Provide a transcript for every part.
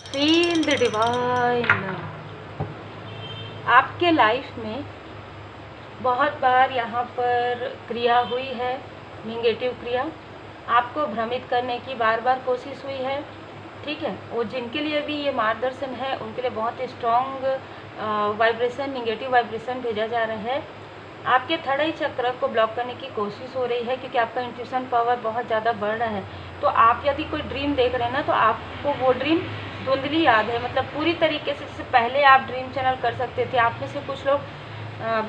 Feel the divine love. आपके life में बहुत बार यहाँ पर क्रिया हुई है, निगेटिव क्रिया, आपको भ्रमित करने की बार बार कोशिश हुई है, ठीक है। वो जिनके लिए भी ये मार्गदर्शन है उनके लिए बहुत स्ट्रॉन्ग वाइब्रेशन, निगेटिव वाइब्रेशन भेजा जा रहा है। आपके थर्ड आई चक्र को ब्लॉक करने की कोशिश हो रही है क्योंकि आपका इंट्यूशन पावर बहुत ज़्यादा बढ़ रहा है। तो आप यदि कोई ड्रीम देख रहे हैं ना, तो आपको वो ड्रीम धुंधली याद है, मतलब पूरी तरीके से जैसे पहले आप ड्रीम चैनल कर सकते थे। आप में से कुछ लोग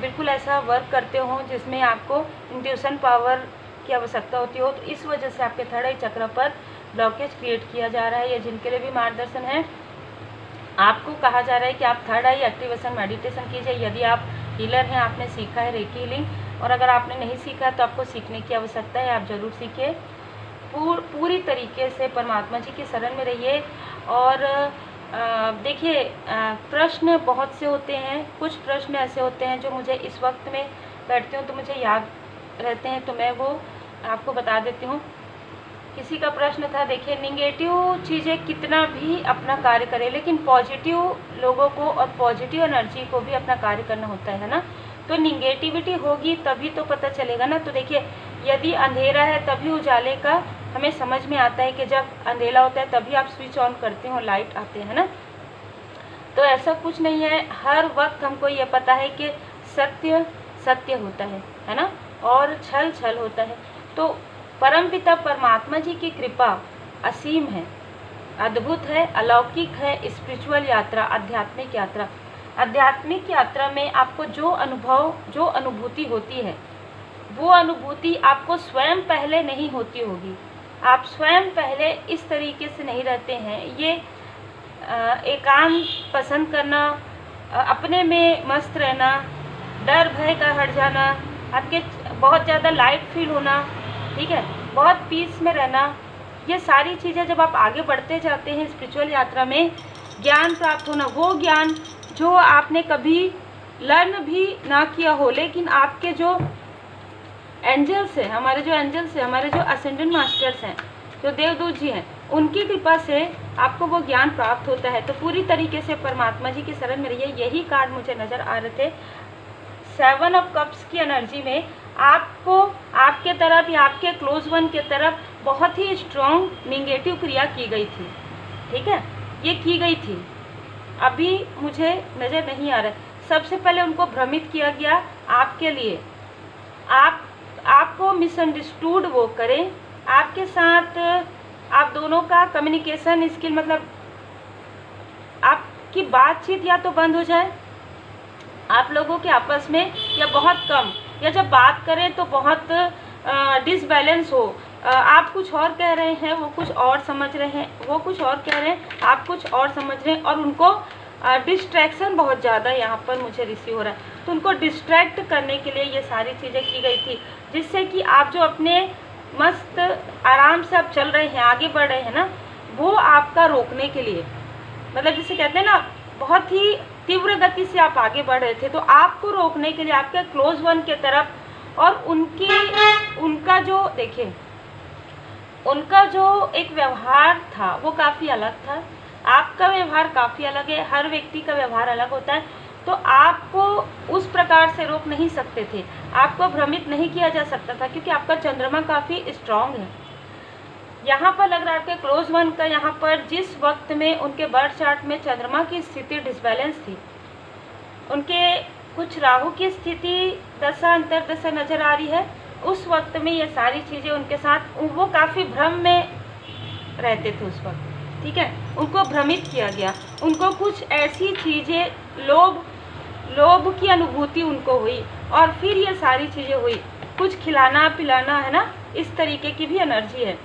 बिल्कुल ऐसा वर्क करते हो जिसमें आपको इंट्यूशन पावर की आवश्यकता होती हो, तो इस वजह से आपके थर्ड आई चक्र पर ब्लॉकेज क्रिएट किया जा रहा है। या जिनके लिए भी मार्गदर्शन है, आपको कहा जा रहा है कि आप थर्ड आई एक्टिवेशन मेडिटेशन कीजिए। यदि आप हीलर हैं, आपने सीखा है रेकी हीलिंग, और अगर आपने नहीं सीखा तो आपको सीखने की आवश्यकता है, आप ज़रूर सीखिए। पूरी तरीके से परमात्मा जी की शरण में रहिए। और देखिए, प्रश्न बहुत से होते हैं, कुछ प्रश्न ऐसे होते हैं जो मुझे इस वक्त में बैठती हूँ तो मुझे याद रहते हैं, तो मैं वो आपको बता देती हूँ। किसी का प्रश्न था, देखिए निगेटिव चीज़ें कितना भी अपना कार्य करे, लेकिन पॉजिटिव लोगों को और पॉजिटिव एनर्जी को भी अपना कार्य करना होता है ना। तो निगेटिविटी होगी तभी तो पता चलेगा ना। तो देखिए, यदि अंधेरा है तभी उजाले का हमें समझ में आता है कि जब अंधेरा होता है तभी आप स्विच ऑन करते हो, लाइट आते हैं ना। तो ऐसा कुछ नहीं है, हर वक्त हमको ये पता है कि सत्य सत्य होता है ना, और छल छल होता है। तो परमपिता परमात्मा जी की कृपा असीम है, अद्भुत है, अलौकिक है। स्पिरिचुअल यात्रा, आध्यात्मिक यात्रा, आध्यात्मिक यात्रा में आपको जो अनुभव, जो अनुभूति होती है, वो अनुभूति आपको स्वयं पहले नहीं होती होगी। आप स्वयं पहले इस तरीके से नहीं रहते हैं। ये एकांत पसंद करना, अपने में मस्त रहना, डर भय का हट जाना, आपके बहुत ज़्यादा लाइट फील होना, ठीक है, बहुत पीस में रहना, ये सारी चीज़ें जब आप आगे बढ़ते जाते हैं स्पिरिचुअल यात्रा में, ज्ञान प्राप्त होना, वो ज्ञान जो आपने कभी लर्न भी ना किया हो, लेकिन आपके जो एंजल्स हैं, हमारे जो एंजल्स हैं, हमारे जो असेंडेंट मास्टर्स हैं, जो देवदूत जी हैं, उनकी कृपा से आपको वो ज्ञान प्राप्त होता है। तो पूरी तरीके से परमात्मा जी की शरण में रहिए। यही कार्ड मुझे नज़र आ रहे थे 7 ऑफ कप्स की एनर्जी में। आपको आपके तरफ या आपके क्लोज वन के तरफ बहुत ही स्ट्रॉन्ग निगेटिव क्रिया की गई थी, ठीक है, ये की गई थी, अभी मुझे नज़र नहीं आ रहा है। सबसे पहले उनको भ्रमित किया गया आपके लिए, आपको मिसअंडरस्टूड वो करें, आपके साथ आप दोनों का कम्युनिकेशन स्किल, मतलब आपकी बातचीत या तो बंद हो जाए आप लोगों के आपस में, या बहुत कम, या जब बात करें तो बहुत डिसबैलेंस हो। आप कुछ और कह रहे हैं, वो कुछ और समझ रहे हैं, वो कुछ और कह रहे हैं, आप कुछ और समझ रहे हैं, और उनको डिस्ट्रैक्शन बहुत ज़्यादा यहाँ पर मुझे रिसीव हो रहा है। तो उनको डिस्ट्रैक्ट करने के लिए ये सारी चीज़ें की गई थी, जिससे कि आप जो अपने मस्त आराम से आप चल रहे हैं, आगे बढ़ रहे हैं ना, वो आपका रोकने के लिए, मतलब जिसे कहते हैं ना, बहुत ही तीव्र गति से आप आगे बढ़ रहे थे, तो आपको रोकने के लिए आपके क्लोज वन के तरफ और उनका जो, देखिए, उनका जो एक व्यवहार था वो काफ़ी अलग था, आपका व्यवहार काफ़ी अलग है, हर व्यक्ति का व्यवहार अलग होता है। तो आपको उस प्रकार से रोक नहीं सकते थे, आपको भ्रमित नहीं किया जा सकता था, क्योंकि आपका चंद्रमा काफ़ी स्ट्रांग है। यहाँ पर लग रहा है आपके क्लोज वन का, यहाँ पर जिस वक्त में उनके बर्थ चार्ट में चंद्रमा की स्थिति डिसबैलेंस थी, उनके कुछ राहु की स्थिति दशा अंतरदशा नज़र आ रही है, उस वक्त में ये सारी चीज़ें उनके साथ, वो काफ़ी भ्रम में रहते थे उस वक्त, ठीक है, उनको भ्रमित किया गया, उनको कुछ ऐसी चीज़ें, लोभ की अनुभूति उनको हुई, और फिर ये सारी चीज़ें हुई, कुछ खिलाना पिलाना, है ना, इस तरीके की भी एनर्जी है।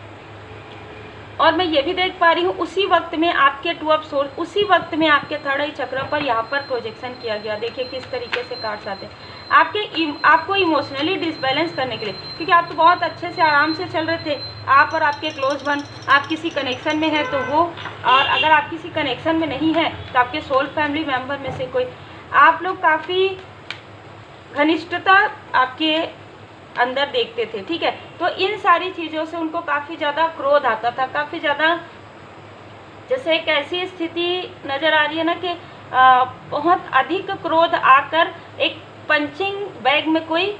और मैं ये भी देख पा रही हूँ उसी वक्त में आपके 2 ऑफ सोर्स, उसी वक्त में आपके थर्ड आई चक्र पर यहाँ पर प्रोजेक्शन किया गया। देखिए किस तरीके से कार्ड्स आते हैं आपको इमोशनली डिसबैलेंस करने के लिए, क्योंकि आप तो बहुत अच्छे से आराम से चल रहे थे, आप और आपके क्लोज वन, आप किसी कनेक्शन में है तो वो, और अगर आप किसी कनेक्शन में नहीं है तो आपके सोल फैमिली मेम्बर में से कोई, आप लोग काफ़ी घनिष्ठता आपके अंदर देखते थे, ठीक है। तो इन सारी चीज़ों से उनको काफ़ी ज़्यादा क्रोध आता था, काफ़ी ज़्यादा जैसे एक ऐसी स्थिति नज़र आ रही है ना कि बहुत अधिक क्रोध आकर एक पंचिंग बैग में कोई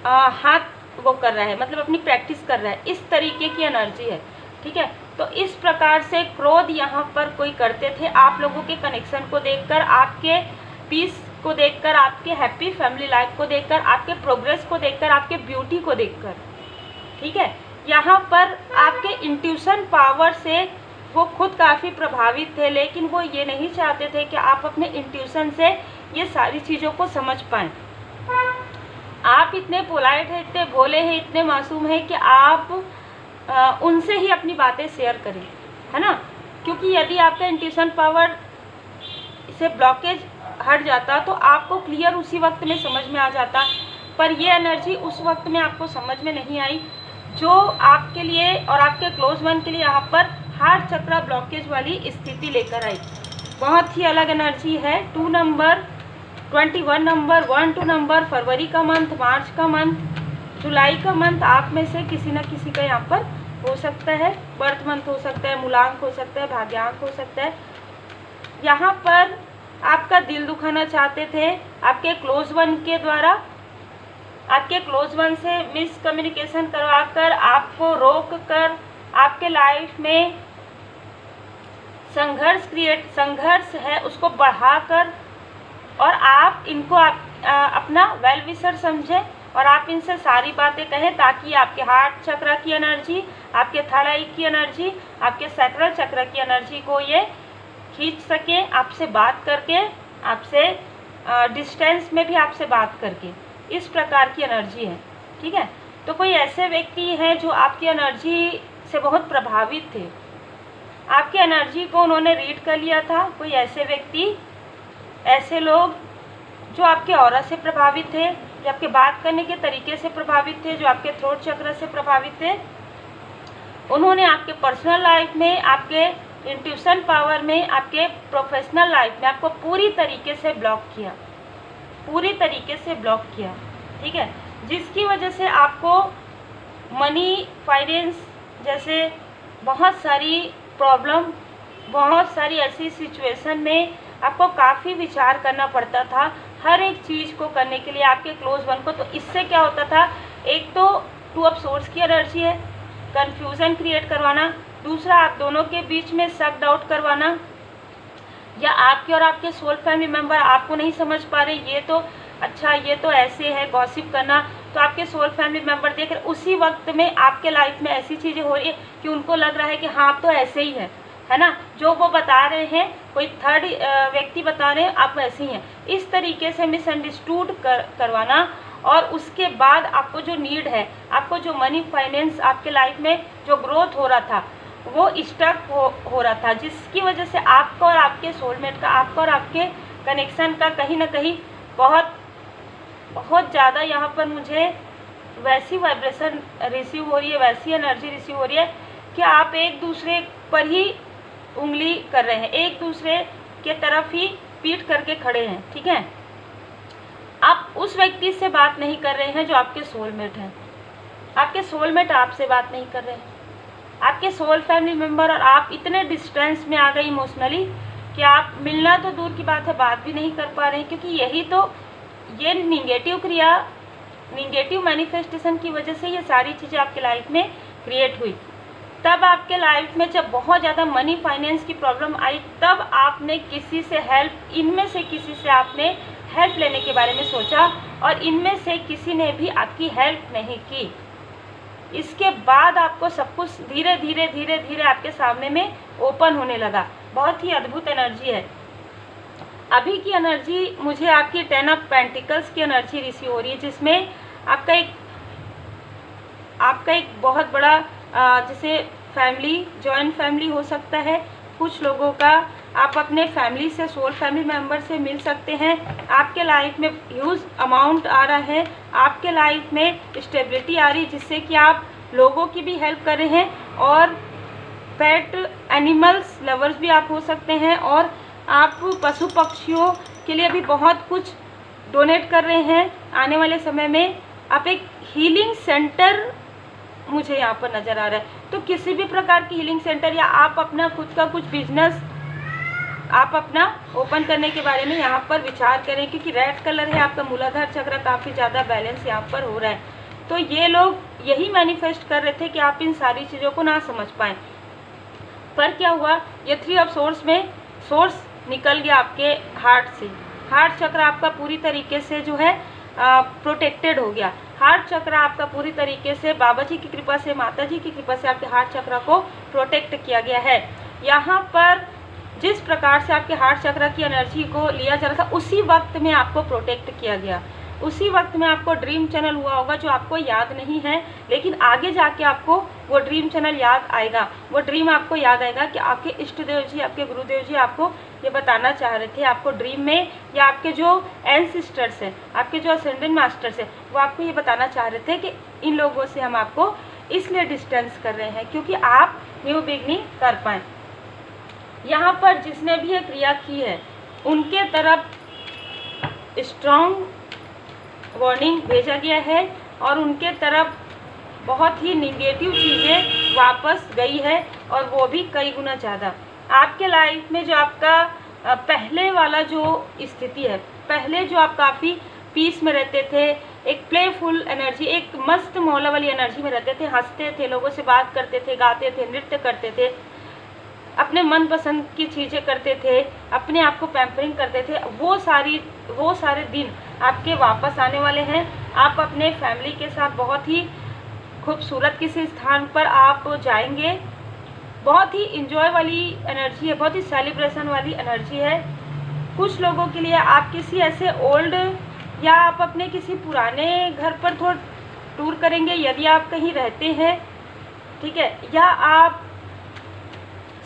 हाथ वो कर रहा है, मतलब अपनी प्रैक्टिस कर रहा है, इस तरीके की एनर्जी है। ठीक है, तो इस प्रकार से क्रोध यहाँ पर कोई करते थे आप लोगों के कनेक्शन को देखकर, आपके पीस को देखकर, आपके हैप्पी फैमिली लाइफ को देखकर, आपके प्रोग्रेस को देखकर, आपके ब्यूटी को देखकर। ठीक है, यहाँ पर आपके इंट्यूशन पावर से वो खुद काफ़ी प्रभावित थे, लेकिन वो ये नहीं चाहते थे कि आप अपने इंट्यूशन से ये सारी चीज़ों को समझ पाएँ। आप इतने पोलाइट हैं, इतने भोले हैं, इतने मासूम हैं कि आप उनसे ही अपनी बातें शेयर करें, है ना, क्योंकि यदि आपका इंट्यूशन पावर से ब्लॉकेज हट जाता तो आपको क्लियर उसी वक्त में समझ में आ जाता, पर ये एनर्जी उस वक्त में आपको समझ में नहीं आई, जो आपके लिए और आपके क्लोज वन के लिए यहाँ पर हार्ट चक्र ब्लॉकेज वाली स्थिति लेकर आई। बहुत ही अलग एनर्जी है। 2 नंबर, 21 नंबर, 1-2 नंबर, फरवरी का मंथ, मार्च का मंथ, जुलाई का मंथ, आप में से किसी न किसी का यहाँ पर हो सकता है, बर्थ मंथ हो सकता है, मूलांक हो सकता है, भाग्यांक हो सकता है। यहाँ पर आपका दिल दुखाना चाहते थे आपके क्लोज वन के द्वारा, आपके क्लोज वन से मिसकम्युनिकेशन करवाकर, आपको रोक कर, आपके लाइफ में संघर्ष है उसको बढ़ाकर, और आप इनको अपना वेल विशर समझें और आप इनसे सारी बातें कहें ताकि आपके हार्ट चक्र की एनर्जी, आपके थर्ड आई की एनर्जी, आपके सैक्रल चक्र की एनर्जी को ये खींच सके, आपसे बात करके, आपसे डिस्टेंस में भी आपसे बात करके। इस प्रकार की एनर्जी है। ठीक है, तो कोई ऐसे व्यक्ति हैं जो आपकी एनर्जी से बहुत प्रभावित थे, आपकी एनर्जी को उन्होंने रीड कर लिया था। कोई ऐसे व्यक्ति, ऐसे लोग जो आपके ऑरा से प्रभावित थे, जो आपके बात करने के तरीके से प्रभावित थे, जो आपके थ्रोट चक्र से प्रभावित थे, उन्होंने आपके पर्सनल लाइफ में, आपके इंट्यूशन पावर में, आपके प्रोफेशनल लाइफ में आपको पूरी तरीके से ब्लॉक किया, पूरी तरीके से ब्लॉक किया। ठीक है, जिसकी वजह से आपको मनी, फाइनेंस जैसे बहुत सारी प्रॉब्लम, बहुत सारी ऐसी सिचुएशन में आपको काफ़ी विचार करना पड़ता था हर एक चीज़ को करने के लिए आपके क्लोज वन को। तो इससे क्या होता था, एक तो 2 ऑफ सोर्स की एनर्जी है, कन्फ्यूज़न क्रिएट करवाना, दूसरा आप दोनों के बीच में शक डाउट करवाना, या आपके और आपके सोल फैमिली मेम्बर आपको नहीं समझ पा रहे, ये तो अच्छा, ये तो ऐसे है, गॉसिप करना, तो आपके सोल फैमिली मेम्बर देख रहे, उसी वक्त में आपके लाइफ में ऐसी चीज़ें हो रही है कि उनको लग रहा है कि हाँ आप तो ऐसे ही है ना, जो वो बता रहे हैं, कोई थर्ड व्यक्ति बता रहे हैं, आप वैसे ही हैं। इस तरीके से मिसअंडरस्टूड करवाना, और उसके बाद आपको जो नीड है, आपको जो मनी, फाइनेंस, आपके लाइफ में जो ग्रोथ हो रहा था वो स्टक हो रहा था, जिसकी वजह से आपका और आपके सोलमेट का, आपका और आपके कनेक्शन का कहीं ना कहीं बहुत ज़्यादा यहाँ पर मुझे वैसी वाइब्रेशन रिसीव हो रही है, वैसी एनर्जी रिसीव हो रही है कि आप एक दूसरे पर ही उंगली कर रहे हैं, एक दूसरे के तरफ ही पीठ करके खड़े हैं। ठीक है, आप उस व्यक्ति से बात नहीं कर रहे हैं जो आपके सोलमेट हैं, आपके सोलमेट आपसे बात नहीं कर रहे हैं, आपके सोल फैमिली मेम्बर और आप इतने डिस्टेंस में आ गए इमोशनली कि आप मिलना तो दूर की बात है, बात भी नहीं कर पा रहे हैं, क्योंकि यही तो, ये निगेटिव क्रिया, निगेटिव मैनिफेस्टेशन की वजह से ये सारी चीज़ें आपके लाइफ में क्रिएट हुई। तब आपके लाइफ में जब बहुत ज़्यादा मनी, फाइनेंस की प्रॉब्लम आई, तब आपने किसी से हेल्प, इनमें से किसी से आपने हेल्प लेने के बारे में सोचा, और इनमें से किसी ने भी आपकी हेल्प नहीं की। इसके बाद आपको सब कुछ धीरे धीरे धीरे धीरे आपके सामने में ओपन होने लगा। बहुत ही अद्भुत एनर्जी है। अभी की एनर्जी मुझे आपकी 10 ऑफ पेंटिकल्स की एनर्जी रिसीव हो रही है, जिसमें आपका एक बहुत बड़ा जैसे फैमिली, जॉइंट फैमिली हो सकता है, कुछ लोगों का आप अपने फैमिली से, सोल फैमिली मेम्बर से मिल सकते हैं, आपके लाइफ में ह्यूज अमाउंट आ रहा है, आपके लाइफ में स्टेबिलिटी आ रही है, जिससे कि आप लोगों की भी हेल्प कर रहे हैं, और पेट एनिमल्स लवर्स भी आप हो सकते हैं, और आप पशु पक्षियों के लिए भी बहुत कुछ डोनेट कर रहे हैं। आने वाले समय में आप एक हीलिंग सेंटर, मुझे यहाँ पर नज़र आ रहा है, तो किसी भी प्रकार की हीलिंग सेंटर या आप अपना खुद का कुछ बिजनेस आप अपना ओपन करने के बारे में यहाँ पर विचार करें, क्योंकि रेड कलर है आपका मूलाधार चक्र, काफ़ी ज़्यादा बैलेंस यहाँ पर हो रहा है। तो ये लोग यही मैनिफेस्ट कर रहे थे कि आप इन सारी चीज़ों को ना समझ पाएँ। पर क्या हुआ, ये 3 ऑफ सोर्स में सोर्स निकल गया आपके हार्ट से। हार्ट चक्र आपका पूरी तरीके से जो है प्रोटेक्टेड हो गया। हार्ट चक्र आपका पूरी तरीके से बाबा जी की कृपा से, माता जी की कृपा से आपके हार्ट चक्र को प्रोटेक्ट किया गया है। यहाँ पर जिस प्रकार से आपके हार्ट चक्र की एनर्जी को लिया जा रहा था, उसी वक्त में आपको प्रोटेक्ट किया गया। उसी वक्त में आपको ड्रीम चैनल हुआ होगा जो आपको याद नहीं है, लेकिन आगे जाके आपको वो ड्रीम चैनल याद आएगा। वो ड्रीम आपको याद आएगा कि आपके इष्ट देव जी, आपके गुरुदेव जी आपको ये बताना चाह रहे थे आपको ड्रीम में, या आपके जो एंसेस्टर्स हैं, आपके जो असेंडेंट मास्टर्स हैं, वो आपको ये बताना चाह रहे थे कि इन लोगों से हम आपको इसलिए डिस्टेंस कर रहे हैं क्योंकि आप न्यू बिगनिंग कर पाएँ। यहाँ पर जिसने भी ये क्रिया की है उनके तरफ स्ट्रॉन्ग वार्निंग भेजा गया है और उनके तरफ बहुत ही निगेटिव चीज़ें वापस गई है, और वो भी कई गुना ज़्यादा। आपके लाइफ में जो आपका पहले वाला जो स्थिति है, पहले जो आप काफ़ी पीस में रहते थे, एक प्लेफुल एनर्जी, एक मस्त मौला वाली एनर्जी में रहते थे, हंसते थे, लोगों से बात करते थे, गाते थे, नृत्य करते थे, अपने मनपसंद की चीज़ें करते थे, अपने आप को पैम्परिंग करते थे, वो सारे दिन आपके वापस आने वाले हैं। आप अपने फैमिली के साथ बहुत ही खूबसूरत किसी स्थान पर आप जाएंगे। बहुत ही इंजॉय वाली एनर्जी है, बहुत ही सेलिब्रेशन वाली एनर्जी है। कुछ लोगों के लिए आप किसी ऐसे ओल्ड या आप अपने किसी पुराने घर पर थोड़ा टूर करेंगे यदि आप कहीं रहते हैं, ठीक है, या आप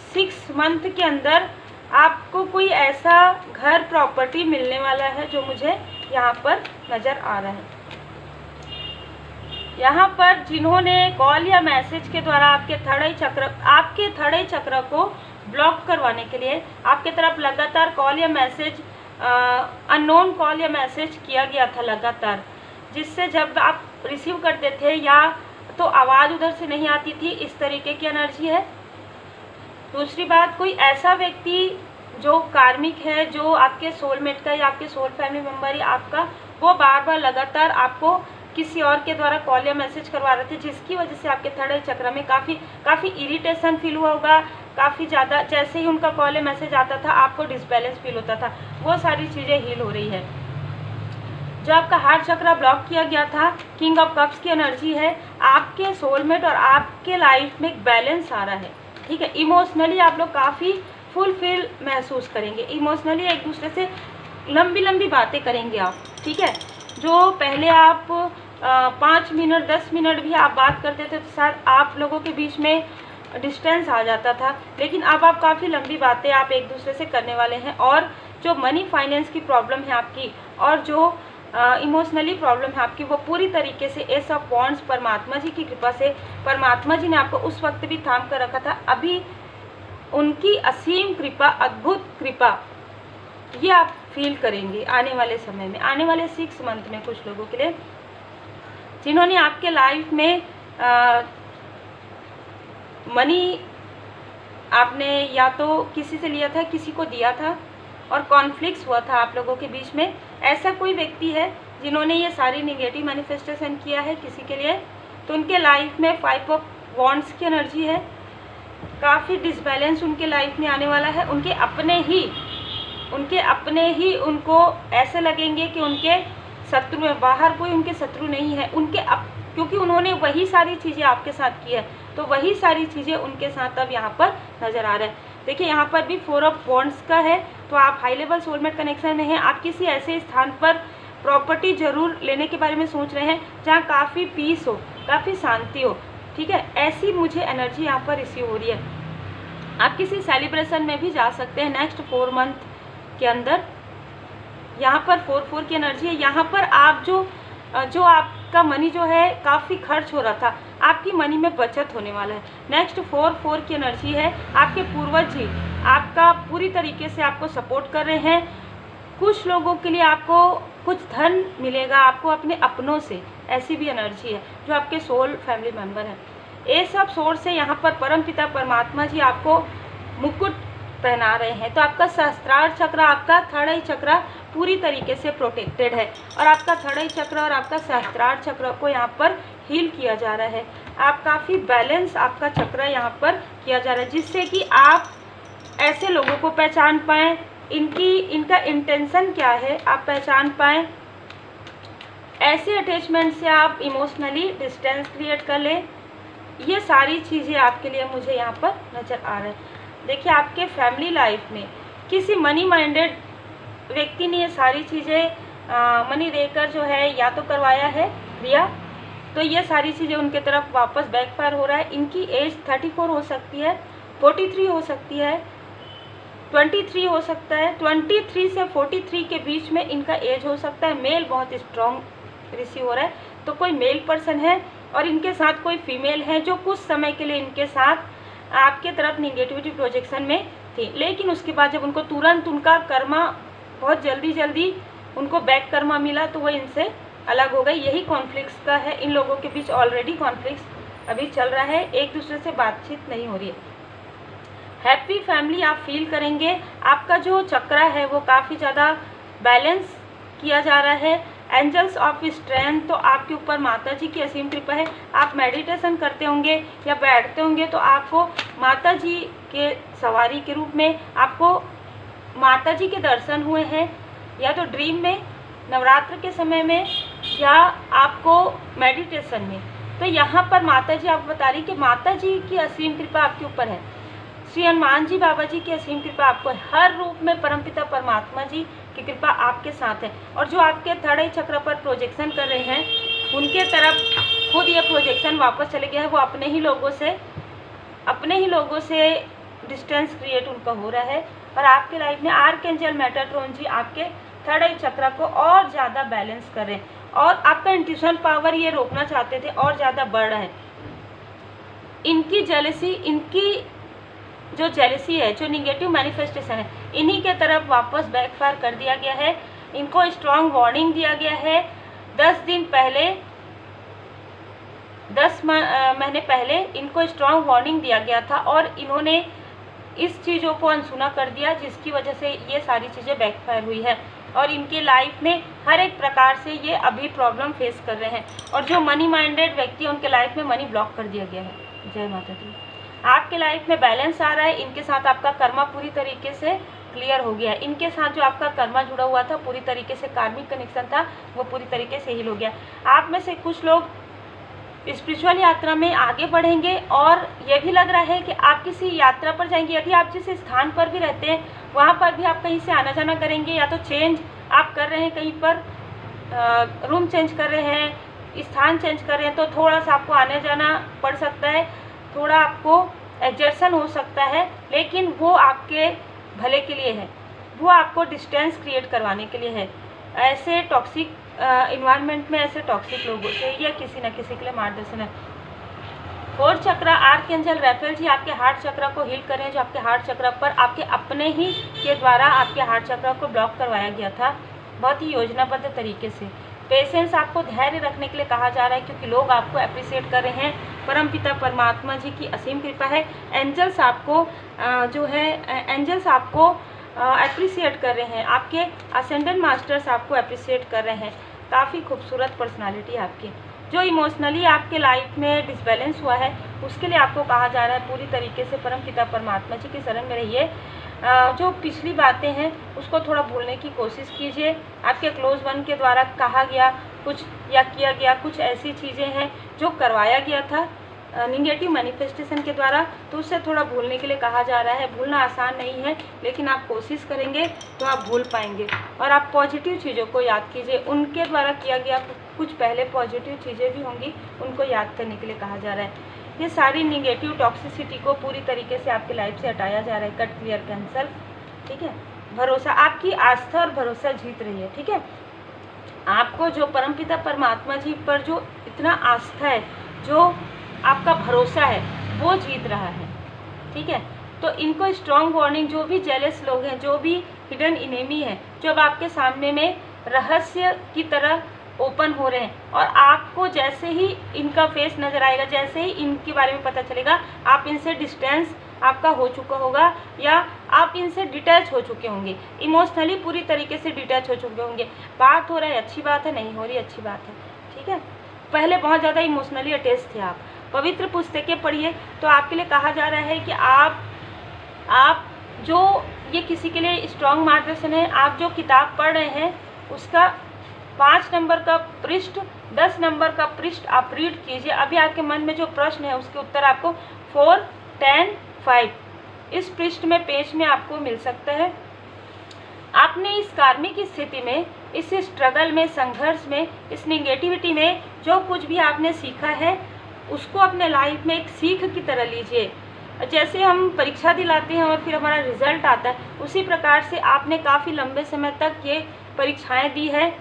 6 मंथ के अंदर आपको कोई ऐसा घर प्रॉपर्टी मिलने वाला है जो मुझे यहाँ पर नज़र आ रहा है। यहाँ पर जिन्होंने कॉल या मैसेज के द्वारा आपके थर्ड आई चक्र को ब्लॉक करवाने के लिए आपके तरफ लगातार कॉल या मैसेज, अननोन कॉल या मैसेज किया गया था लगातार, जिससे जब आप रिसीव करते थे या तो आवाज़ उधर से नहीं आती थी, इस तरीके की एनर्जी है। दूसरी बात, कोई ऐसा व्यक्ति जो कार्मिक है, जो आपके सोलमेट का या आपके सोल फैमिली मेम्बर या आपका, वो बार बार लगातार आपको किसी और के द्वारा कॉल या मैसेज करवा रहे थे, जिसकी वजह से आपके थर्ड आई चक्र में काफ़ी इरिटेशन फील हुआ होगा, काफ़ी ज़्यादा। जैसे ही उनका कॉल या मैसेज आता था आपको डिसबैलेंस फील होता था। वो सारी चीज़ें हील हो रही है। जो आपका हार्ट चक्र ब्लॉक किया गया था, किंग ऑफ कप्स की एनर्जी है, आपके सोलमेट और आपके लाइफ में एक बैलेंस आ रहा है, ठीक है। इमोशनली आप लोग काफ़ी फुलफिल महसूस करेंगे, इमोशनली एक दूसरे से लंबी लंबी बातें करेंगे आप, ठीक है। जो पहले आप 5 मिनट 10 मिनट भी आप बात करते थे तो शायद आप लोगों के बीच में डिस्टेंस आ जाता था, लेकिन अब आप काफ़ी लंबी बातें आप एक दूसरे से करने वाले हैं। और जो मनी फाइनेंस की प्रॉब्लम है आपकी और जो इमोशनली प्रॉब्लम है आपकी, वो पूरी तरीके से एस ऑफ वॉन्ड्स परमात्मा जी की कृपा से, परमात्मा जी ने आपको उस वक्त भी थाम कर रखा था, अभी उनकी असीम कृपा, अद्भुत कृपा, ये आप फील करेंगे आने वाले समय में, आने वाले 6 मंथ में। कुछ लोगों के लिए जिन्होंने आपके लाइफ में मनी आपने या तो किसी से लिया था, किसी को दिया था और कॉन्फ्लिक्ट्स हुआ था आप लोगों के बीच में, ऐसा कोई व्यक्ति है जिन्होंने ये सारी निगेटिव मैनिफेस्टेशन किया है किसी के लिए, तो उनके लाइफ में 5 ऑफ वॉन्ड्स की एनर्जी है। काफ़ी डिसबैलेंस उनके लाइफ में आने वाला है। उनके अपने ही उनको ऐसे लगेंगे कि उनके शत्रु है, बाहर कोई उनके शत्रु नहीं है, क्योंकि उन्होंने वही सारी चीज़ें आपके साथ की है, तो वही सारी चीज़ें उनके साथ अब यहाँ पर नज़र आ रहा है। देखिए यहाँ पर भी 4 ऑफ वॉन्ड्स का है, तो आप हाई लेवल सोलमेट कनेक्शन में हैं। आप किसी ऐसे स्थान पर प्रॉपर्टी जरूर लेने के बारे में सोच रहे हैं जहाँ काफ़ी पीस हो, काफ़ी शांति हो, ठीक है। ऐसी मुझे एनर्जी यहाँ पर रिसीव हो रही है। आप किसी सेलिब्रेशन में भी जा सकते हैं नेक्स्ट 4 मंथ के अंदर। यहाँ पर 4 की एनर्जी है। यहाँ पर आप जो आपका मनी जो है काफ़ी खर्च हो रहा था, आपकी मनी में बचत होने वाला है। नेक्स्ट 4 की एनर्जी है। आपके पूर्वज जी आपका पूरी तरीके से आपको सपोर्ट कर रहे हैं। कुछ लोगों के लिए आपको कुछ धन मिलेगा, आपको अपने अपनों से, ऐसी भी एनर्जी है जो आपके सोल फैमिली मेम्बर हैं। एस ऑफ सोर्ड से यहाँ पर परमपिता परमात्मा जी आपको मुकुट पहना रहे हैं। तो आपका सहस्त्रार चक्र, आपका थर्ड आई चक्र पूरी तरीके से प्रोटेक्टेड है और आपका थर्ड आई चक्र और आपका सहस्त्रार चक्र को यहाँ पर हील किया जा रहा है। आप काफ़ी बैलेंस आपका चक्र यहाँ पर किया जा रहा है, जिससे कि आप ऐसे लोगों को पहचान पाएँ, इनका इंटेंशन क्या है आप पहचान पाएँ। ऐसे अटैचमेंट से आप इमोशनली डिस्टेंस क्रिएट कर लें। ये सारी चीज़ें आपके लिए मुझे यहाँ पर नज़र आ रहा है। देखिए, आपके फैमिली लाइफ में किसी मनी माइंडेड व्यक्ति ने ये सारी चीज़ें मनी देकर जो है या तो करवाया है क्रिया, तो ये सारी चीज़ें उनके तरफ वापस बैकफायर हो रहा है। इनकी एज 34 हो सकती है, 43 हो सकती है, 23 हो सकता है, 23 से 43 के बीच में इनका एज हो सकता है। मेल बहुत स्ट्रॉन्ग रिसीव हो रहा है, तो कोई मेल पर्सन है और इनके साथ कोई फीमेल है जो कुछ समय के लिए इनके साथ आपके तरफ निगेटिविटी प्रोजेक्शन में थी, लेकिन उसके बाद जब उनको तुरंत उनका कर्मा बहुत जल्दी उनको बैक कर्मा मिला तो वो इनसे अलग हो गई। यही कॉन्फ्लिक्ट्स का है, इन लोगों के बीच ऑलरेडी कॉन्फ्लिक्ट्स अभी चल रहा है, एक दूसरे से बातचीत नहीं हो रही है। हैप्पी फैमिली आप फील करेंगे, आपका जो चक्र है वो काफ़ी ज़्यादा बैलेंस किया जा रहा है। एंजल्स ऑफ स्ट्रेंथ, तो आपके ऊपर माता जी की असीम कृपा है। आप मेडिटेशन करते होंगे या बैठते होंगे तो आपको माता जी के सवारी के रूप में आपको माता जी के दर्शन हुए हैं, या तो ड्रीम में, नवरात्र के समय में, या आपको मेडिटेशन में। तो यहाँ पर माता जी आपको बता रही कि माता जी की असीम कृपा आपके ऊपर है। श्री हनुमान जी बाबा जी की असीम कृपा आपको हर रूप में परमपिता परमात्मा जी की कृपा आपके साथ है। और जो आपके थर्ड आई चक्र पर प्रोजेक्शन कर रहे हैं उनके तरफ खुद ये प्रोजेक्शन वापस चले गया है। वो अपने ही लोगों से डिस्टेंस क्रिएट उनका हो रहा है। और आपके लाइफ में आर्कएंजल मेटाट्रॉन जी आपके थर्ड आई चक्र को और ज़्यादा बैलेंस कर रहे हैं और आपका इंट्यूशन पावर ये रोकना चाहते थे और ज़्यादा बढ़ रहा है। इनकी जो जेलसी है, जो निगेटिव मैनिफेस्टेशन है, इन्हीं के तरफ वापस बैकफायर कर दिया गया है। इनको स्ट्रॉन्ग वार्निंग दिया गया है। 10 महीने पहले इनको स्ट्रॉन्ग वार्निंग दिया गया था और इन्होंने इस चीज़ों को अनसुना कर दिया, जिसकी वजह से ये सारी चीज़ें बैकफायर हुई है और इनके लाइफ में हर एक प्रकार से ये अभी प्रॉब्लम फेस कर रहे हैं। और जो मनी माइंडेड व्यक्ति है उनके लाइफ में मनी ब्लॉक कर दिया गया है। जय माता दी। आपके लाइफ में बैलेंस आ रहा है। इनके साथ आपका कर्मा पूरी तरीके से क्लियर हो गया है। इनके साथ जो आपका कर्मा जुड़ा हुआ था, पूरी तरीके से कार्मिक कनेक्शन था, वो पूरी तरीके से हील हो गया। आप में से कुछ लोग स्पिरिचुअल यात्रा में आगे बढ़ेंगे और ये भी लग रहा है कि आप किसी यात्रा पर जाएंगे। यदि आप जिस स्थान पर भी रहते हैं वहाँ पर भी आप कहीं से आना जाना करेंगे, या तो चेंज आप कर रहे हैं, कहीं पर रूम चेंज कर रहे हैं, स्थान चेंज कर रहे हैं, तो थोड़ा सा आपको आने जाना पड़ सकता है, थोड़ा आपको एडजस्टन हो सकता है, लेकिन वो आपके भले के लिए है, वो आपको डिस्टेंस क्रिएट करवाने के लिए है। ऐसे टॉक्सिक इन्वायरमेंट में ऐसे टॉक्सिक लोगों से या किसी न किसी के लिए मार्गदर्शन है। फोर्थ चक्र आर्कएंजल राफेल जी आपके हार्ट चक्र को हील करें, जो आपके हार्ट चक्र पर आपके अपने ही के द्वारा आपके हार्ट चक्र को ब्लॉक करवाया गया था, बहुत ही योजनाबद्ध तरीके से। पेशेंस, आपको धैर्य रखने के लिए कहा जा रहा है, क्योंकि लोग आपको अप्रिशिएट कर रहे हैं। परमपिता परमात्मा जी की असीम कृपा है। एंजल्स आपको अप्रिशिएट कर रहे हैं, आपके असेंडेंट मास्टर्स आपको अप्रिशिएट कर रहे हैं। काफ़ी खूबसूरत पर्सनालिटी आपकी। जो इमोशनली आपके लाइफ में डिसबैलेंस हुआ है उसके लिए आपको कहा जा रहा है पूरी तरीके से परमपिता परमात्मा जी की शरण में रहिए। जो पिछली बातें हैं उसको थोड़ा भूलने की कोशिश कीजिए। आपके क्लोज वन के द्वारा कहा गया कुछ या किया गया कुछ ऐसी चीज़ें हैं जो करवाया गया था निगेटिव मैनिफेस्टेशन के द्वारा, तो उससे थोड़ा भूलने के लिए कहा जा रहा है। भूलना आसान नहीं है, लेकिन आप कोशिश करेंगे तो आप भूल पाएंगे। और आप पॉजिटिव चीज़ों को याद कीजिए, उनके द्वारा किया गया कुछ पहले पॉजिटिव चीज़ें भी होंगी, उनको याद करने के लिए कहा जा रहा है। ये सारी निगेटिव टॉक्सिसिटी को पूरी तरीके से आपकी लाइफ से हटाया जा रहा है। Cut, clear, cancel. ठीक है, भरोसा, आपकी आस्था और भरोसा जीत रही है। ठीक है, आपको जो परमपिता परमात्मा जी पर जो इतना आस्था है, जो आपका भरोसा है, वो जीत रहा है। ठीक है, तो इनको स्ट्रॉन्ग वार्निंग, जो भी जेलस लोग हैं, जो भी हिडन इनेमी है, जो अब आपके सामने में रहस्य की तरह ओपन हो रहे हैं। और आपको जैसे ही इनका फेस नज़र आएगा, जैसे ही इनके बारे में पता चलेगा, आप इनसे डिस्टेंस आपका हो चुका होगा या आप इनसे डिटैच हो चुके होंगे, इमोशनली पूरी तरीके से डिटैच हो चुके होंगे। बात हो रहा है अच्छी बात है, नहीं हो रही अच्छी बात है, ठीक है। पहले बहुत ज़्यादा इमोशनली अटैच थे आप। पवित्र पुस्तकें पढ़िए, तो आपके लिए कहा जा रहा है कि आप जो ये किसी के लिए स्ट्रॉन्ग मार्गदर्शन है। आप जो किताब पढ़ रहे हैं उसका 5 नंबर का पृष्ठ, 10 नंबर का पृष्ठ आप रीड कीजिए। अभी आपके मन में जो प्रश्न है उसके उत्तर आपको 4, 10, 5 इस पृष्ठ में, पेज में आपको मिल सकता है। आपने इस कार्मिक स्थिति में, इस स्ट्रगल में, संघर्ष में, इस निगेटिविटी में जो कुछ भी आपने सीखा है उसको अपने लाइफ में एक सीख की तरह लीजिए। जैसे हम परीक्षा दिलाते हैं और फिर हमारा रिजल्ट आता है, उसी प्रकार से आपने काफ़ी लंबे समय तक ये परीक्षाएं दी है,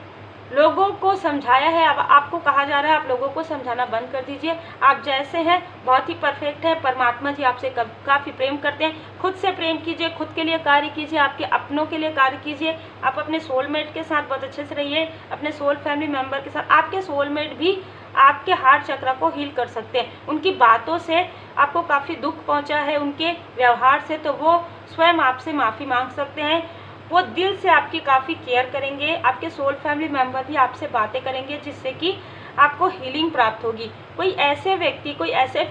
लोगों को समझाया है। अब आपको कहा जा रहा है आप लोगों को समझाना बंद कर दीजिए। आप जैसे हैं बहुत ही परफेक्ट है। परमात्मा जी आपसे काफ़ी प्रेम करते हैं। खुद से प्रेम कीजिए, खुद के लिए कार्य कीजिए, आपके अपनों के लिए कार्य कीजिए। आप अपने सोलमेट के साथ बहुत अच्छे से रहिए, अपने सोल फैमिली मेम्बर के साथ। आपके सोलमेट भी आपके हार्ट चक्र को हील कर सकते हैं। उनकी बातों से आपको काफ़ी दुख पहुंचा है, उनके व्यवहार से, तो वो स्वयं आपसे माफ़ी मांग सकते हैं। वो दिल से आपकी काफ़ी केयर करेंगे। आपके सोल फैमिली मेम्बर भी आपसे बातें करेंगे जिससे कि आपको हीलिंग प्राप्त होगी। कोई ऐसे व्यक्ति, कोई ऐसे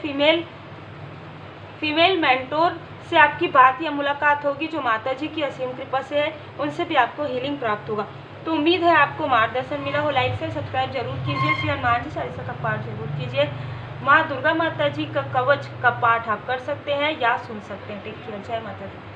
फीमेल मेंटोर से आपकी बात या मुलाकात होगी जो माता जी की असीम कृपा से है, उनसे भी आपको हीलिंग प्राप्त होगा। तो उम्मीद है आपको मार्गदर्शन मिला हो। लाइक से सब्सक्राइब जरूर कीजिए। श्री हनुमान जी चालीसा का पाठ जरूर कीजिए। माँ दुर्गा माता जी का कवच का पाठ आप कर सकते हैं या सुन सकते हैं। Take care. जय माता दी।